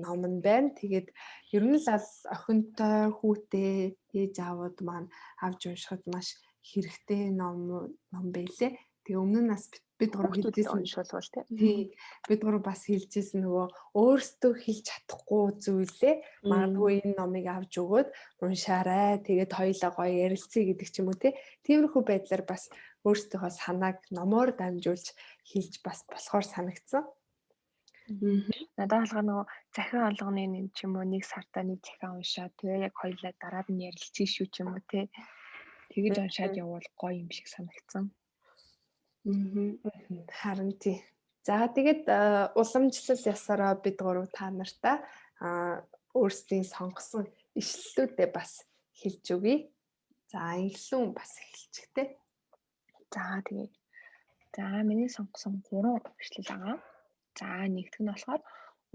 ном нь байна. Тэгээд ер нь л охинтой хүүтэй ээж аавууд маань авч уншихад маш хэрэгтэй ном байлээ. Тэгээ өмнө нь бас бид гурав хэлжсэн уншуулвал тий бид гурав бас хэлжсэн нөгөө өөрсдөө хэлж чадахгүй зүйлээ магадгүй энэ номыг авч өгөөд уншаарай. Тэгээд хоёулаа гоё ярилцъя гэдэг ч юм уу тий. Тиймэрхүү байдлаар бас өөрсдийнхөө санааг номоор дамжуулж хэлж бас болохоор санагдсан. Надад болохоор нөгөө захиан алганы нэг ч юм уу нэг сартаа нэг захиан уншаад тэгээ яг хоёулаа дараад нь ярилцъя шүү ч юм уу тий. Тэгэж уншаад явбал гоё юм шиг санагдсан. Харин тий. За тэгээд уламжлал ясараа бид гурав та нартай өөрсдийн сонгосон ишлэлүүдээ бас хэлж өгье. За инглүүн бас хэлчихтэй. За тэгээд миний сонгосон 3 ишлэл байгаа. За нэгдүг нь болохоор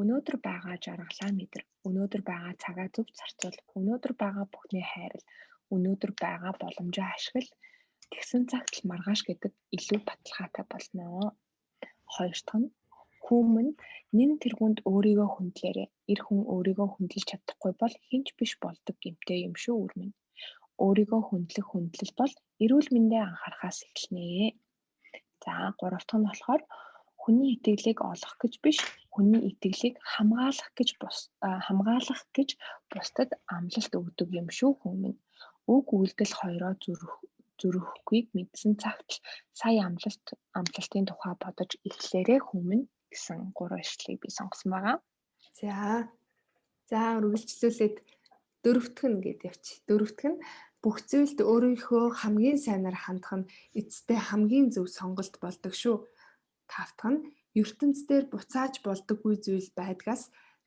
өнөөдөр байгаа жаргалаа мэдэр. Өнөөдөр байгаа цагаа зөв зарцуул. Өнөөдөр байгаа бүхний хайрал. Өнөөдөр байгаа боломжоо ашигла. Тэгсэн цагт л маргааш гэдэг илүү баталгаатай болно. Хоёр дахь нь хүмүн нэн тэргүнд өөрийгөө хүндлээрээ. Эр хүн өөрийгөө хүндэлж чадахгүй бол хинч биш болдог гэмтэй юм шүү үрмэн. Өөрийгөө хүндлэх хүндлэл бол эрүүл мэндэ анхаарахаас эхэлнэ. За гурав дахь нь болохоор хүний итгэлийг олох гэж биш, хүний итгэлийг хамгаалах гэж бусдад амлалт өгдөг юм шүү хүмүн. Уг үйлдэл хоёроо зүрхгүйг мэдсэн цагт сая амлалтын тухай бодож эхлээрээ хүмүн гэсэн 3 ишлэлийг би сонгосон байгаа. За үргэлжлүүлээд дөрөвдөх нь гээд явчих. Дөрөвдөх нь бүх зүйлд өөрийнхөө хамгийн сайнаар хандах нь эцэстээ хамгийн зөв сонголт болдог шүү. Тавдах нь ертөнц дээр буцааж болдоггүй зүйл байдгаас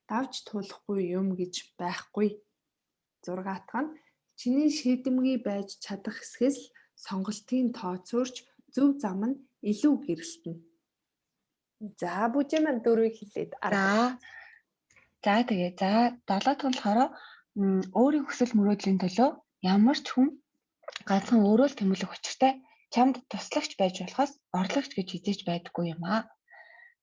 давж туулахгүй юм гэж байхгүй. Зургаатах нь чиний шийдэмгий байж чадах хэсгээс сонголтын тооцоорч зөв зам нь илүү гэрэлтэнэ. За бүжээ маань 4-ийг хэлээд арга. За тэгээ 7 дахь нь болохоор өөрийн хүсэл мөрөөдлийн төлөө ямар ч хүн ганцхан өөрөө л тэмүүлэх учиртай чамд туслагч байж болохоос орлогч гэж хизээж байдаггүй юм аа.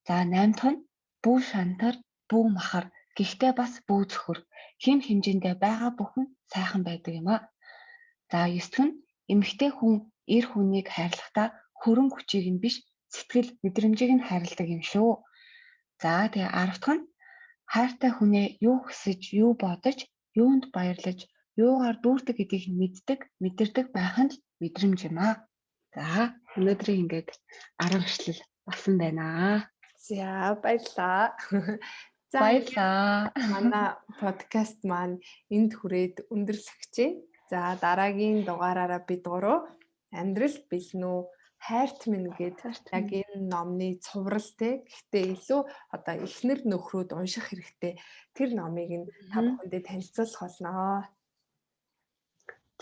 За 8 дахь нь бүү шантар, бүү махар гэхдээ бас бүү зөвхөр хэм хэмжээндээ байгаа бүхэн сайхан байдаг юм аа. За 9 дахь нь эмэгтэй хүн эр хүнийг хайрлахдаа хөрөнгө хүчийг нь биш сэтгэл мэдрэмжийг нь хайрладаг юм шүү. За тэгээ 10 дахь нь хайртай хүнээ юу хүсэж, юу бодож, юунд баярлаж, юугаар дүүрдэг гэдгийг мэдэрдэг байх нь мэдрэмж юм аа. За өнөөдрийн ингээд арга бичлэл болсон байна. За баярлаа. За Баярлаа. манай подкаст маань энд хүрээд өндөрлөгчээ. За дараагийн дугаараараа бид гурав амьдрал бэлнүү хайрт минь гэдэг яг энэ номны цувралтэй. Гэхдээ илүү одоо эхнэр нөхрүүд унших хэрэгтэй. Тэр номыг нь та бүхэндээ танилцуулах болно.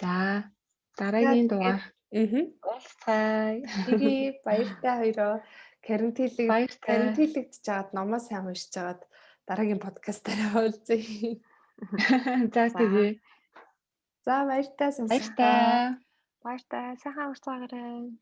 За дараагийн дугаар. Уулзцай. Тэгээ баяртай хоёроо карантинлэгдэж жагаад номоо сайн уншиж жагаад дараагийн подкастаараа уулзъя. За тэгээ. За баяртай сонсогчдоо. Баяртай. Сайхан урцаагаарай.